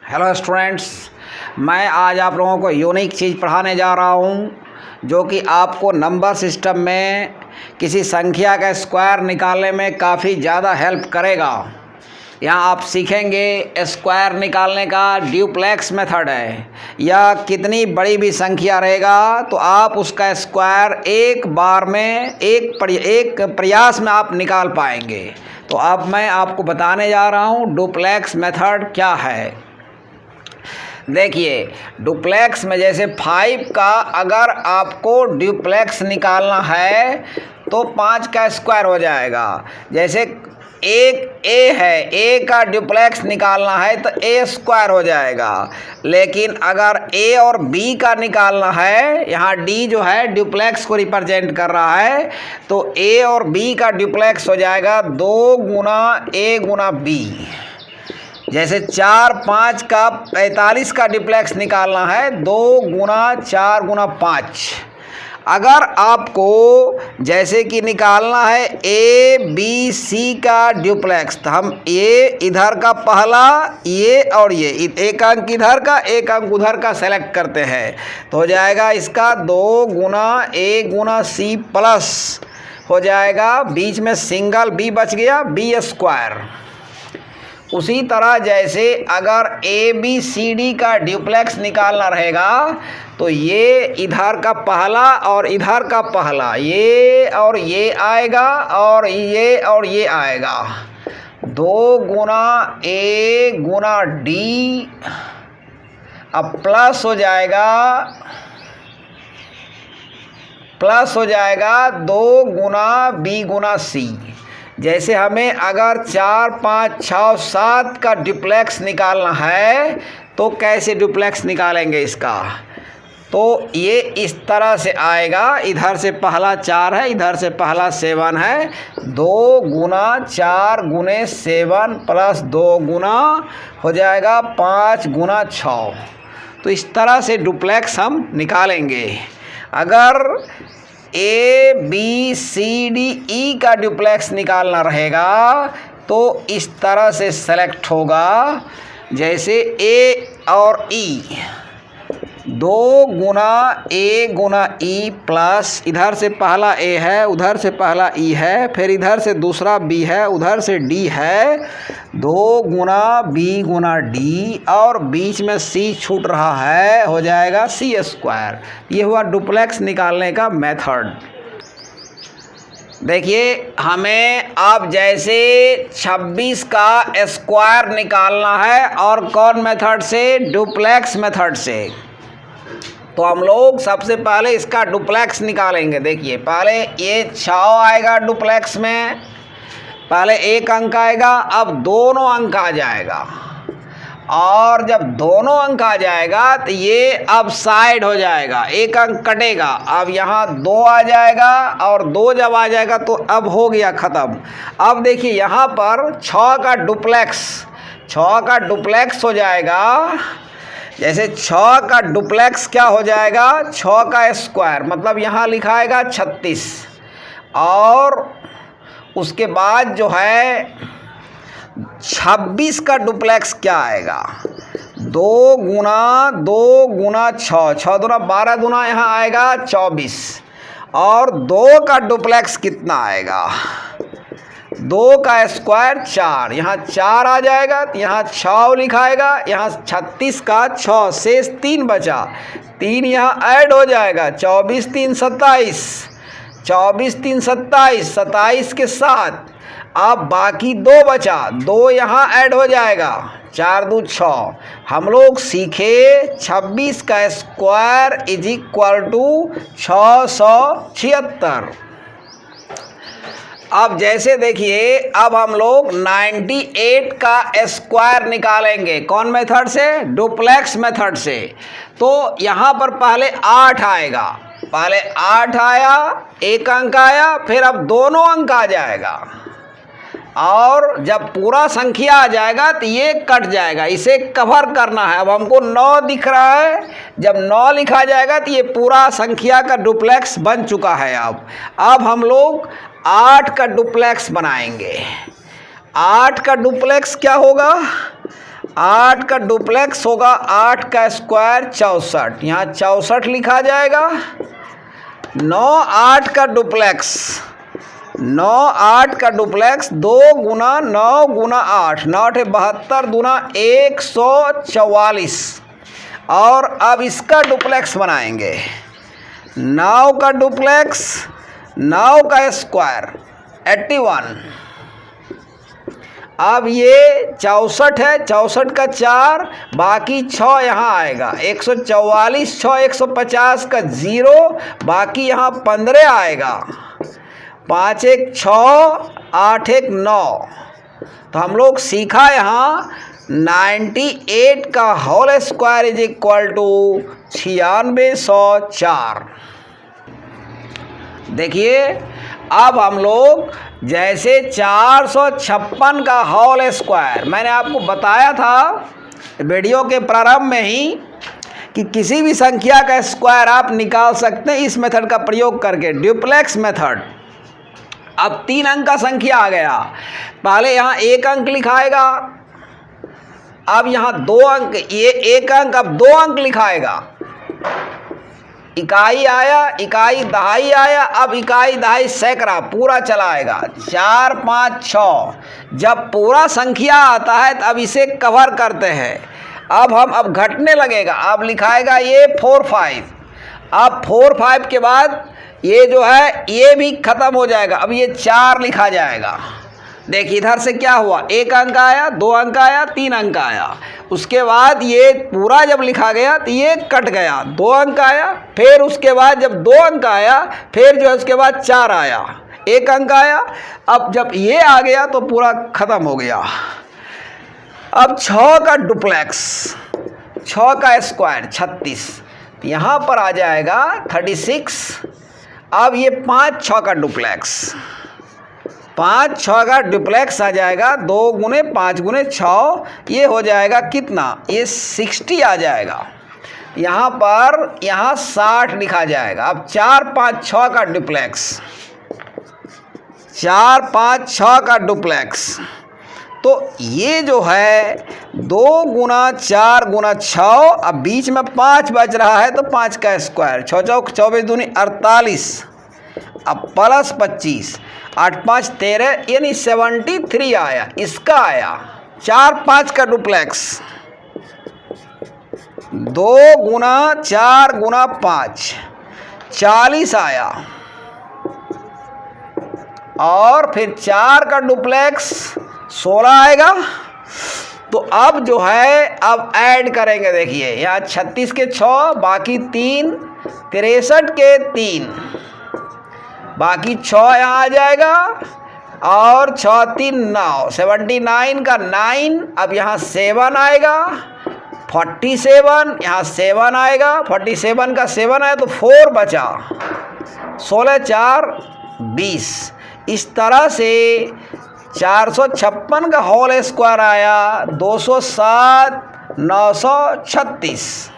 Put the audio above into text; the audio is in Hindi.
हेलो स्टूडेंट्स, मैं आज आप लोगों को यूनिक चीज़ पढ़ाने जा रहा हूं जो कि आपको नंबर सिस्टम में किसी संख्या का स्क्वायर निकालने में काफ़ी ज़्यादा हेल्प करेगा। यहाँ आप सीखेंगे स्क्वायर निकालने का ड्यूप्लेक्स मेथड है, या कितनी बड़ी भी संख्या रहेगा तो आप उसका स्क्वायर एक बार में एक प्रयास में आप निकाल पाएंगे। तो अब मैं आपको बताने जा रहा हूँ ड्यूप्लेक्स मेथड क्या है। देखिए, डुप्लेक्स में जैसे 5 का अगर आपको ड्यूप्लेक्स निकालना है तो 5 का स्क्वायर हो जाएगा। जैसे एक ए है, ए का ड्यूप्लेक्स निकालना है तो ए स्क्वायर हो जाएगा। लेकिन अगर ए और बी का निकालना है, यहाँ डी जो है ड्यूप्लेक्स को रिप्रेजेंट कर रहा है, तो ए और बी का ड्यूप्लेक्स हो जाएगा 2 गुना ए गुना बी। जैसे 4 5 का 45 का ड्यूप्लेक्स निकालना है 2 गुना 4 गुना 5। अगर आपको जैसे कि निकालना है ए बी सी का ड्यूप्लेक्स, तो हम ये इधर का पहला, ये और ये एक अंक इधर का एक अंक उधर का सेलेक्ट करते हैं, तो हो जाएगा इसका 2 गुना ए गुना सी प्लस हो जाएगा, बीच में सिंगल बी बच गया, बी स्क्वायर। उसी तरह जैसे अगर ए बी सी डी का ड्यूप्लेक्स निकालना रहेगा तो ये इधर का पहला और इधर का पहला, ये और ये आएगा और ये आएगा, 2 गुना ए गुना डी, अब प्लस हो जाएगा 2 गुना बी गुना सी। जैसे हमें अगर 4 5 6 7 का ड्यूप्लेक्स निकालना है तो कैसे ड्यूप्लेक्स निकालेंगे इसका, तो ये इस तरह से आएगा। इधर से पहला 4 है, इधर से पहला 7 है, 2 गुना 4 गुने 7 प्लस 2 गुना हो जाएगा 5 गुना 6। तो इस तरह से ड्यूप्लेक्स हम निकालेंगे। अगर A B C D E का ड्यूप्लेक्स निकालना रहेगा तो इस तरह से सेलेक्ट होगा। जैसे ए और ई, 2 गुना ए गुना ई प्लस, इधर से पहला ए है उधर से पहला ई है, फिर इधर से दूसरा बी है उधर से डी है, 2 गुना बी गुना डी, और बीच में सी छूट रहा है, हो जाएगा सी स्क्वायर। ये हुआ डुप्लेक्स निकालने का मेथड। देखिए, हमें अब जैसे 26 का स्क्वायर निकालना है, और कौन मेथड से? डुप्लेक्स मेथड से। तो हम लोग सबसे पहले इसका डुप्लेक्स निकालेंगे। देखिए, पहले ये 6 आएगा डुप्लेक्स में, पहले एक अंक आएगा, अब दोनों अंक आ जाएगा, और जब दोनों अंक आ जाएगा तो ये अब साइड हो जाएगा, एक अंक कटेगा, अब यहाँ 2 आ जाएगा, और 2 जब आ जाएगा तो अब हो गया ख़त्म। अब देखिए यहाँ पर 6 का डुप्लेक्स हो जाएगा। जैसे 6 का डुप्लेक्स क्या हो जाएगा? 6 का स्क्वायर, मतलब यहाँ लिखाएगा 36, और उसके बाद जो है 26 का डुप्लेक्स क्या आएगा? 2 गुना 6, 6 दूना 12 दूना यहाँ आएगा 24, और 2 का डुप्लेक्स कितना आएगा? 2 का स्क्वायर 4, यहाँ 4 आ जाएगा, तो यहाँ 6 लिखाएगा, यहाँ 36 का 6 शेष 3 बचा, 3 यहाँ ऐड हो जाएगा, 24 3 27, 24 3 27, 27 के साथ अब बाकी 2 बचा, 2 यहाँ ऐड हो जाएगा, 4 2 6। हम लोग सीखे 26 का स्क्वायर इज इक्वल टू 676। अब जैसे देखिए, अब हम लोग 98 का स्क्वायर निकालेंगे। कौन मेथड से? डुप्लेक्स मेथड से। तो यहाँ पर पहले 8 आएगा, पहले 8 आया, एक अंक आया, फिर अब दोनों अंक आ जाएगा, और जब पूरा संख्या आ जाएगा तो ये कट जाएगा, इसे कवर करना है। अब हमको 9 दिख रहा है, जब 9 लिखा जाएगा तो ये पूरा संख्या का डुप्लेक्स बन चुका है। अब हम लोग 8 का डुप्लेक्स बनाएंगे। 8 का डुप्लेक्स क्या होगा? 8 का डुप्लेक्स होगा 8 का स्क्वायर 64, यहाँ 64 लिखा जाएगा। 9 8 का डुप्लेक्स, 9 8 का डुप्लेक्स 2 गुना 9 गुना 8, 9 72 दूना 144। और अब इसका डुप्लेक्स बनाएंगे। 9 का डुप्लेक्स, 9 का स्क्वायर 81। अब ये 64 है, 64 का 4, बाकी 6 यहाँ आएगा। 144 6 150 का 0, बाकी यहाँ 15 आएगा। 5 1 6 8 1 9। तो हम लोग सीखा यहाँ 98 का whole square is equal to 9604। देखिए अब हम लोग जैसे 456 का होल स्क्वायर, मैंने आपको बताया था वीडियो के प्रारंभ में ही कि किसी भी संख्या का स्क्वायर आप निकाल सकते हैं इस मेथड का प्रयोग करके, ड्यूप्लेक्स मेथड। अब 3 अंक का संख्या आ गया, पहले यहाँ 1 अंक लिखाएगा, अब यहाँ 2 अंक, ये 1 अंक अब 2 अंक लिखाएगा। इकाई आया, इकाई दहाई आया, अब इकाई दहाई सैकड़ा पूरा चलाएगा। 4 5 6 जब पूरा संख्या आता है तब इसे कवर करते हैं। अब घटने लगेगा, अब लिखाएगा ये 4 5। अब 4 5 के बाद ये जो है ये भी ख़त्म हो जाएगा, अब ये 4 लिखा जाएगा। देखिए इधर से क्या हुआ, 1 अंक आया, 2 अंक आया, 3 अंक आया। उसके बाद ये पूरा जब लिखा गया तो ये कट गया, 2 अंक आया, फिर उसके बाद जब 2 अंक आया, फिर जो है उसके बाद 4 आया, 1 अंक आया। अब जब ये आ गया तो पूरा ख़त्म हो गया। अब 6 का डुप्लेक्स, 6 का स्क्वायर 36, यहाँ पर आ जाएगा 36। अब ये 5 6 का डुप्लेक्स, 5 6 का डुप्लेक्स आ जाएगा, 2 गुने 5 गुने 6, ये हो जाएगा कितना, ये 60 आ जाएगा। यहाँ पर यहाँ 60 लिखा जाएगा। अब 4 5 6 का डुप्लेक्स, 4 5 6 का डुप्लेक्स, तो ये जो है 2 गुना 4 गुना 6, अब बीच में 5 बच रहा है तो 5 का स्क्वायर, 6 चौक 24 दूनी 48, अब प्लस 25, 8 5 13, यानी 73 आया। इसका आया 4 5 का डुप्लेक्स, 2 गुना 4 गुना 5 40 आया। और फिर 4 का डुप्लेक्स 16 आएगा। तो अब जो है अब ऐड करेंगे, देखिए यहाँ 36 के 6, बाकी 3, 63 के 3, बाकी 6 यहाँ आ जाएगा, और 6 3 9, 79 का 9, अब यहाँ 7 आएगा, 47 यहाँ 7 आएगा, 47 का 7 आया तो 4 बचा, 16 4 20। इस तरह से 456 का होल स्क्वायर आया 207 936।